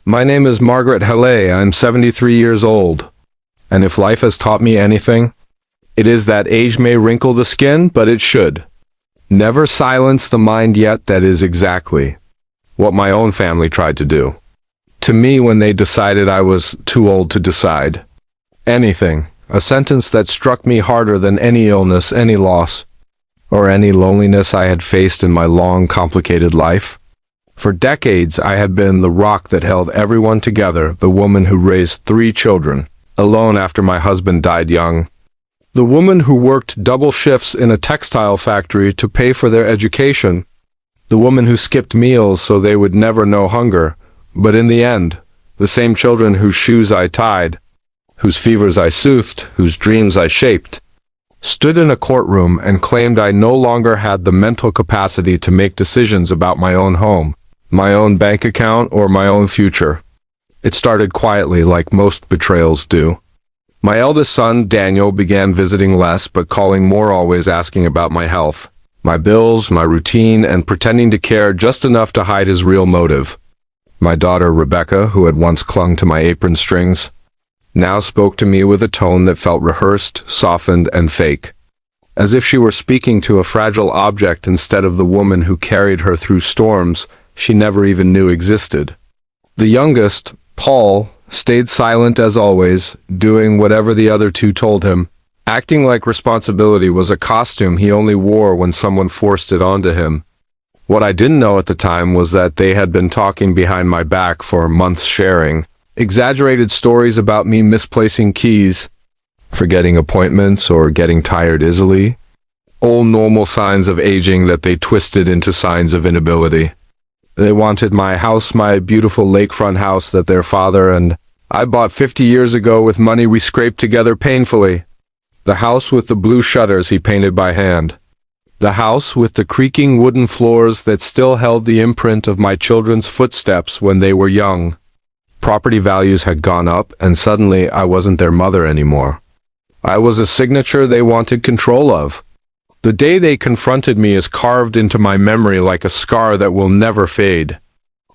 My name is Margaret Halley. I'm 73 years old. And if life has taught me anything, it is that age may wrinkle the skin, but it should never silence the mind yet. That is exactly what my own family tried to do to me when they decided I was too old to decide anything. A sentence that struck me harder than any illness, any loss, or any loneliness I had faced in my long, complicated life. For decades, I had been the rock that held everyone together, the woman who raised 3 children, alone after my husband died young. The woman who worked double shifts in a textile factory to pay for their education. The woman who skipped meals so they would never know hunger. But in the end, the same children whose shoes I tied, whose fevers I soothed, whose dreams I shaped, stood in a courtroom and claimed I no longer had the mental capacity to make decisions about my own home, my own bank account, or my own future. It started quietly, like most betrayals do. My eldest son, Daniel, began visiting less but calling more, always asking about my health, my bills, my routine, and pretending to care just enough to hide his real motive. My daughter, Rebecca, who had once clung to my apron strings, now spoke to me with a tone that felt rehearsed, softened, and fake, as if she were speaking to a fragile object instead of the woman who carried her through storms she never even knew existed. The youngest, Paul, stayed silent as always, doing whatever the other 2 told him, acting like responsibility was a costume he only wore when someone forced it onto him. What I didn't know at the time was that they had been talking behind my back for months, sharing exaggerated stories about me misplacing keys, forgetting appointments, or getting tired easily. All normal signs of aging that they twisted into signs of inability. They wanted my house, my beautiful lakefront house that their father and I bought 50 years ago with money we scraped together painfully. The house with the blue shutters he painted by hand. The house with the creaking wooden floors that still held the imprint of my children's footsteps when they were young. Property values had gone up, and suddenly I wasn't their mother anymore. I was a signature they wanted control of. The day they confronted me is carved into my memory like a scar that will never fade.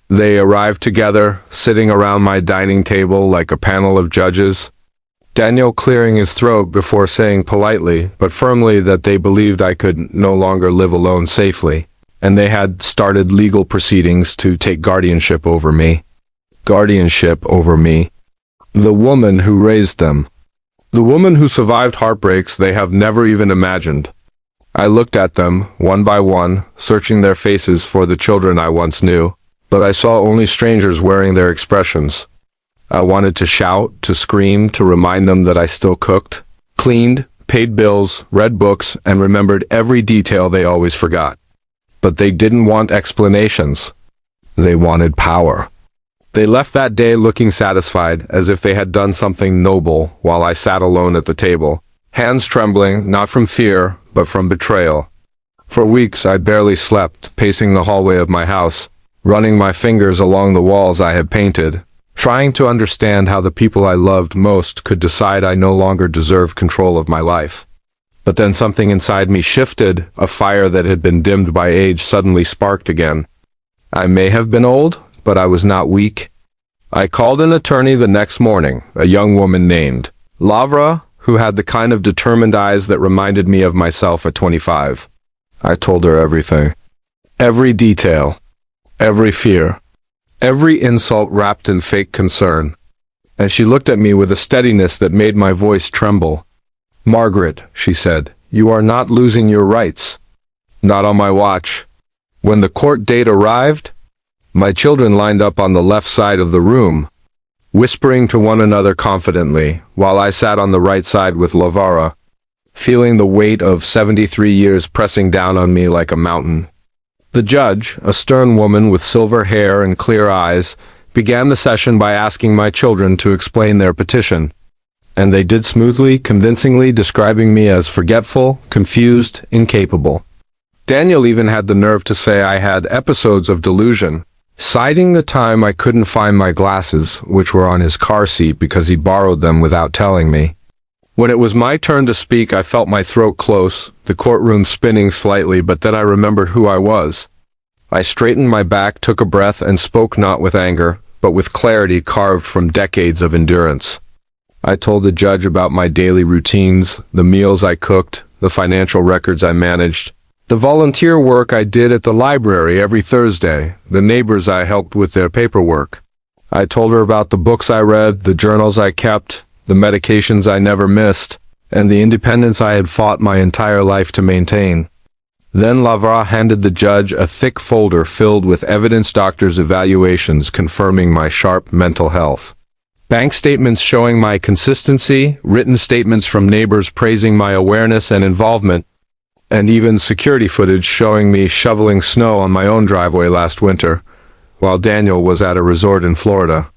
They arrived together, sitting around my dining table like a panel of judges, Daniel clearing his throat before saying politely but firmly that they believed I could no longer live alone safely, and they had started legal proceedings to take guardianship over me. Guardianship over me. The woman who raised them. The woman who survived heartbreaks they have never even imagined. I looked at them, one by one, searching their faces for the children I once knew, but I saw only strangers wearing their expressions. I wanted to shout, to scream, to remind them that I still cooked, cleaned, paid bills, read books, and remembered every detail they always forgot. But they didn't want explanations. They wanted power. They left that day looking satisfied, as if they had done something noble, while I sat alone at the table, hands trembling, not from fear, but from betrayal. For weeks I barely slept, pacing the hallway of my house, running my fingers along the walls I had painted, trying to understand how the people I loved most could decide I no longer deserved control of my life. But then something inside me shifted, a fire that had been dimmed by age suddenly sparked again. I may have been old, but I was not weak. I called an attorney the next morning, a young woman named Lavra, who had the kind of determined eyes that reminded me of myself at 25. I told her everything. Every detail. Every fear. Every insult wrapped in fake concern. And she looked at me with a steadiness that made my voice tremble. "Margaret," she said, "you are not losing your rights. Not on my watch." When the court date arrived, my children lined up on the left side of the room, whispering to one another confidently, while I sat on the right side with Lavara, feeling the weight of 73 years pressing down on me like a mountain. The judge, a stern woman with silver hair and clear eyes, began the session by asking my children to explain their petition. And they did smoothly, convincingly, describing me as forgetful, confused, incapable. Daniel even had the nerve to say I had episodes of delusion, citing the time I couldn't find my glasses, which were on his car seat because he borrowed them without telling me. When it was my turn to speak, I felt my throat close, the courtroom spinning slightly, but then I remembered who I was. I straightened my back, took a breath, and spoke not with anger, but with clarity carved from decades of endurance. I told the judge about my daily routines, the meals I cooked, the financial records I managed, the volunteer work I did at the library every Thursday, the neighbors I helped with their paperwork. I told her about the books I read, the journals I kept, the medications I never missed, and the independence I had fought my entire life to maintain. Then Lavra handed the judge a thick folder filled with evidence doctors' evaluations confirming my sharp mental health. Bank statements showing my consistency, written statements from neighbors praising my awareness and involvement, and even security footage showing me shoveling snow on my own driveway last winter, while Daniel was at a resort in Florida.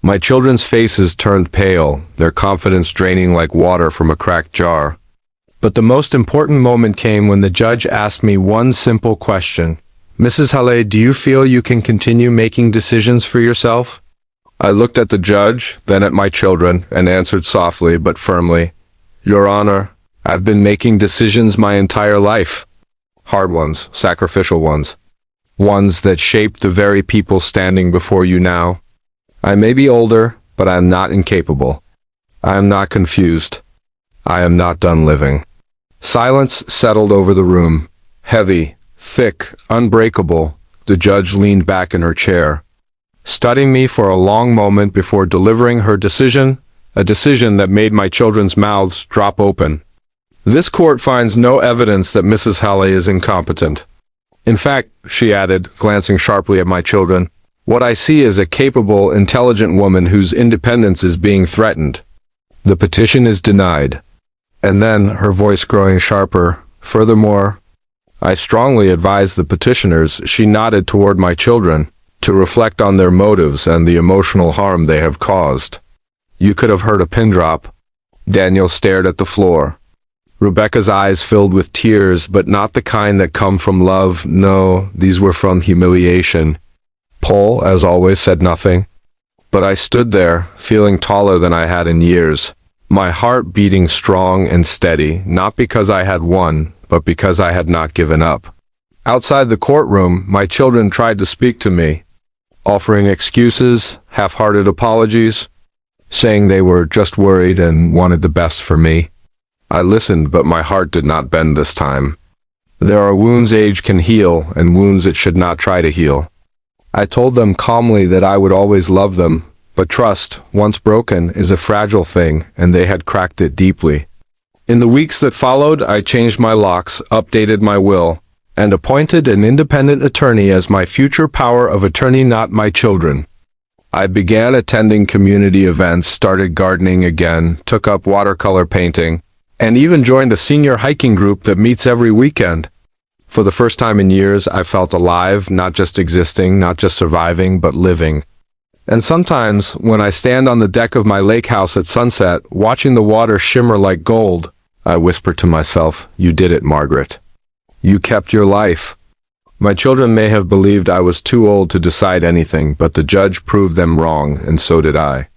My children's faces turned pale, their confidence draining like water from a cracked jar. But the most important moment came when the judge asked me one simple question. "Mrs. Halle, do you feel you can continue making decisions for yourself?" I looked at the judge, then at my children, and answered softly but firmly, "Your Honor, I've been making decisions my entire life. Hard ones, sacrificial ones. Ones that shaped the very people standing before you now. I may be older, but I am not incapable. I am not confused. I am not done living." Silence settled over the room. Heavy, thick, unbreakable, the judge leaned back in her chair, studying me for a long moment before delivering her decision, a decision that made my children's mouths drop open. "This court finds no evidence that Mrs. Halle is incompetent. In fact," she added, glancing sharply at my children, "what I see is a capable, intelligent woman whose independence is being threatened. The petition is denied." And then, her voice growing sharper, "Furthermore, I strongly advise the petitioners," she nodded toward my children, "to reflect on their motives and the emotional harm they have caused." You could have heard a pin drop. Daniel stared at the floor. Rebecca's eyes filled with tears, but not the kind that come from love. No, these were from humiliation. Paul, as always, said nothing. But I stood there, feeling taller than I had in years, my heart beating strong and steady, not because I had won, but because I had not given up. Outside the courtroom, my children tried to speak to me, offering excuses, half-hearted apologies, saying they were just worried and wanted the best for me. I listened, but my heart did not bend this time. There are wounds age can heal, and wounds it should not try to heal. I told them calmly that I would always love them, but trust, once broken, is a fragile thing, and they had cracked it deeply. In the weeks that followed, I changed my locks, updated my will, and appointed an independent attorney as my future power of attorney, not my children. I began attending community events, started gardening again, took up watercolor painting, and even joined a senior hiking group that meets every weekend. For the first time in years, I felt alive, not just existing, not just surviving, but living. And sometimes, when I stand on the deck of my lake house at sunset, watching the water shimmer like gold, I whisper to myself, "You did it, Margaret. You kept your life." My children may have believed I was too old to decide anything, but the judge proved them wrong, and so did I.